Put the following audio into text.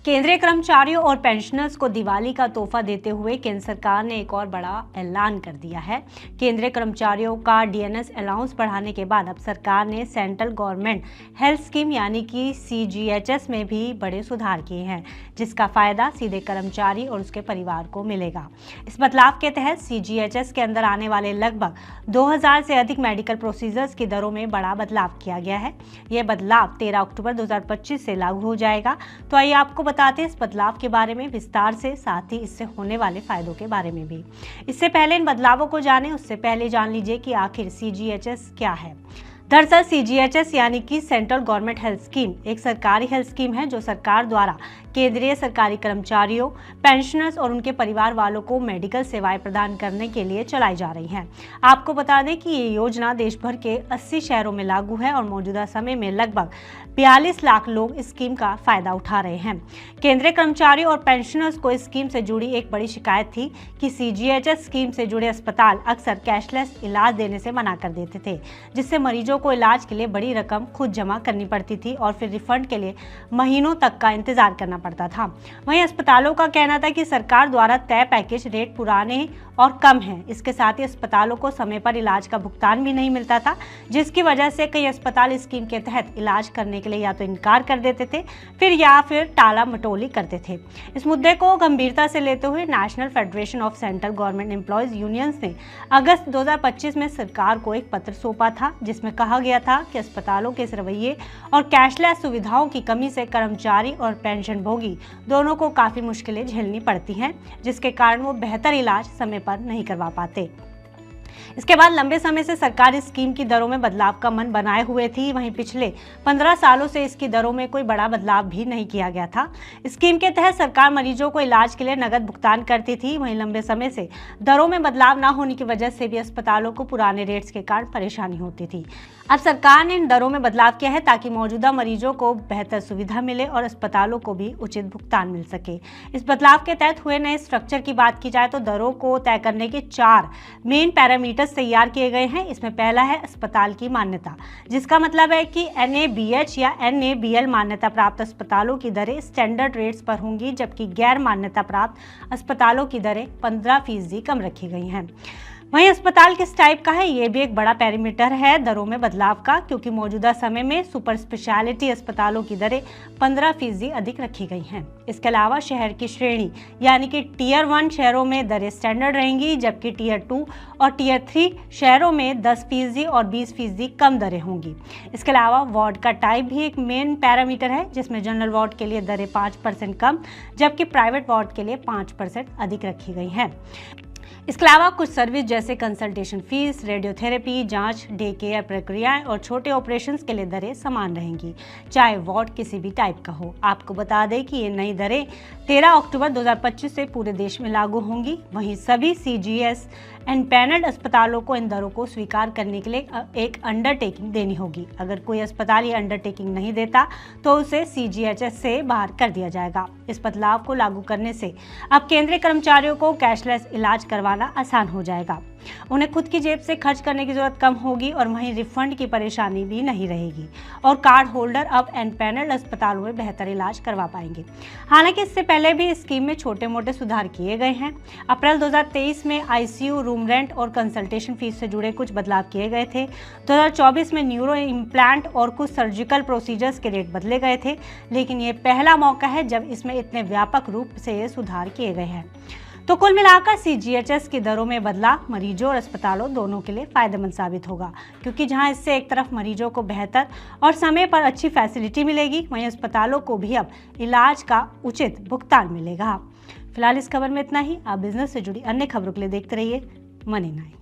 केंद्रीय कर्मचारियों और पेंशनर्स को दिवाली का तोहफा देते हुए केंद्र सरकार ने एक और बड़ा ऐलान कर दिया है। केंद्रीय कर्मचारियों का डीएनएस अलाउंस बढ़ाने के बाद अब सरकार ने सेंट्रल गवर्नमेंट हेल्थ स्कीम यानी कि सीजीएचएस में भी बड़े सुधार किए हैं, जिसका फायदा सीधे कर्मचारी और उसके परिवार को मिलेगा। इस बदलाव के तहत सीजीएचएस के अंदर आने वाले लगभग 2000 से अधिक मेडिकल प्रोसीजर्स की दरों में बड़ा बदलाव किया गया है। यह बदलाव 13 अक्टूबर 2025 से लागू हो जाएगा। तो आइए आपको बताते हैं इस बदलाव के बारे में विस्तार से, साथ ही इससे होने वाले फायदों के बारे में भी। इससे पहले इन बदलावों को जानें, उससे पहले जान लीजिए कि आखिर सीजीएचएस क्या है। दरअसल सीजीएचएस यानी कि सेंट्रल गवर्नमेंट हेल्थ स्कीम एक सरकारी हेल्थ स्कीम है जो सरकार द्वारा केंद्रीय सरकारी कर्मचारियों, पेंशनर्स और उनके परिवार वालों को मेडिकल सेवाएं प्रदान करने के लिए चलाई जा रही है। आपको बता दें कि ये योजना देश भर के 80 शहरों में लागू है और मौजूदा समय में लगभग 42 लाख लोग इस स्कीम का फायदा उठा रहे हैं। केंद्रीय कर्मचारियों और पेंशनर्स को इस स्कीम से जुड़ी एक बड़ी शिकायत थी कि सीजीएचएस स्कीम से जुड़े अस्पताल अक्सर कैशलेस इलाज देने से मना कर देते थे, जिससे मरीजों को इलाज के लिए बड़ी रकम खुद जमा करनी पड़ती थी और फिर रिफंड के लिए महीनों तक का इंतजार करना पड़ता था। वहीं अस्पतालों का कहना था कि सरकार द्वारा तय पैकेज रेट पुराने और कम है। इसके साथ ही अस्पतालों को समय पर इलाज का भुगतान भी नहीं मिलता था, जिसकी वजह से कई अस्पताल इस स्कीम के तहत इलाज करने के लिए या तो इनकार कर देते थे या फिर टाला मटोली करते थे। इस मुद्दे को गंभीरता से लेते हुए national federation of central government employees unions ने अगस्त 2025 में सरकार को एक पत्र सौंपा था, जिसमें कहा गया था कि अस्पतालों के इस रवैये और कैशलेस सुविधाओं की कमी से कर्मचारी और पेंशनभोगी दोनों को काफी मुश्किलें झेलनी पड़ती हैं, जिसके कारण वो बेहतर इलाज समय पर नहीं करवा पाते। इसके बाद लंबे समय से सरकार इस स्कीम की दरों में बदलाव का मन बनाए हुए थी। वहीं पिछले 15 सालों से इसकी दरों में कोई बड़ा बदलाव भी नहीं किया गया था। स्कीम के तहत सरकार मरीजों को इलाज के लिए नकद भुगतान करती थी। वहीं लंबे समय से दरों में बदलाव न होने की वजह से भी अस्पतालों को पुराने रेट्स के कारण परेशानी होती थी। अब सरकार ने इन दरों में बदलाव किया है ताकि मौजूदा मरीजों को बेहतर सुविधा मिले और अस्पतालों को भी उचित भुगतान मिल सके। इस बदलाव के तहत हुए नए स्ट्रक्चर की बात की जाए तो दरों को तय करने के 4 मेन पैरामीटर्स तैयार किए गए हैं। इसमें पहला है अस्पताल की मान्यता, जिसका मतलब है कि NABH या NABL मान्यता प्राप्त अस्पतालों की दरें स्टैंडर्ड रेट्स पर होंगी, जबकि गैर मान्यता प्राप्त अस्पतालों की दरें 15% कम रखी गई हैं। वहीं अस्पताल किस टाइप का है, ये भी एक बड़ा पैरामीटर है दरों में बदलाव का, क्योंकि मौजूदा समय में सुपर स्पेशलिटी अस्पतालों की दरें 15% अधिक रखी गई हैं। इसके अलावा शहर की श्रेणी यानी कि टियर 1 शहरों में दरें स्टैंडर्ड रहेंगी, जबकि टियर 2 और टियर 3 शहरों में 10% और 20% कम दरें होंगी। इसके अलावा वार्ड का टाइप भी एक मेन पैरामीटर है, जिसमें जनरल वार्ड के लिए दरें 5% कम, जबकि प्राइवेट वार्ड के लिए 5% अधिक रखी गई हैं। इसके अलावा कुछ सर्विस जैसे कंसल्टेशन फीस, रेडियोथेरेपी, जांच, डे केयर प्रक्रियाएं और छोटे ऑपरेशंस के लिए दरें समान रहेंगी, चाहे वार्ड किसी भी टाइप का हो। आपको बता दें कि ये नई दरें 13 अक्टूबर 2025 से पूरे देश में लागू होंगी। वहीं सभी सीजीएस एम्पैनल्ड अस्पतालों को इन दरों को स्वीकार करने के लिए एक अंडरटेकिंग देनी होगी। अगर कोई अस्पताल ये अंडरटेकिंग नहीं देता तो उसे सीजीएचएस से बाहर कर दिया जाएगा। इस बदलाव को लागू करने से अब केंद्रीय कर्मचारियों को कैशलेस इलाज करवाना आसान हो जाएगा। उन्हें खुद की जेब से खर्च करने की जरूरत कम होगी और वहीं रिफंड की परेशानी भी नहीं रहेगी और कार्ड होल्डर अब एम्पैनल्ड अस्पतालों में बेहतर इलाज करवा पाएंगे। हालांकि इससे पहले भी इस स्कीम में छोटे मोटे सुधार किए गए हैं। अप्रैल 2023 में आईसीयू, रूम रेंट और कंसल्टेशन फीस से जुड़े कुछ बदलाव किए गए थे। 2024 में न्यूरो इम्प्लांट और कुछ सर्जिकल प्रोसीजर्स के रेट बदले गए थे, लेकिन ये पहला मौका है जब इसमें इतने व्यापक रूप से ये सुधार किए गए हैं। तो कुल मिलाकर सीजीएचएस की दरों में बदलाव मरीजों और अस्पतालों दोनों के लिए फायदेमंद साबित होगा, क्योंकि जहां इससे एक तरफ मरीजों को बेहतर और समय पर अच्छी फैसिलिटी मिलेगी, वहीं अस्पतालों को भी अब इलाज का उचित भुगतान मिलेगा। फिलहाल इस खबर में इतना ही। आप बिजनेस से जुड़ी अन्य खबरों के लिए देखते रहिए मनी 9।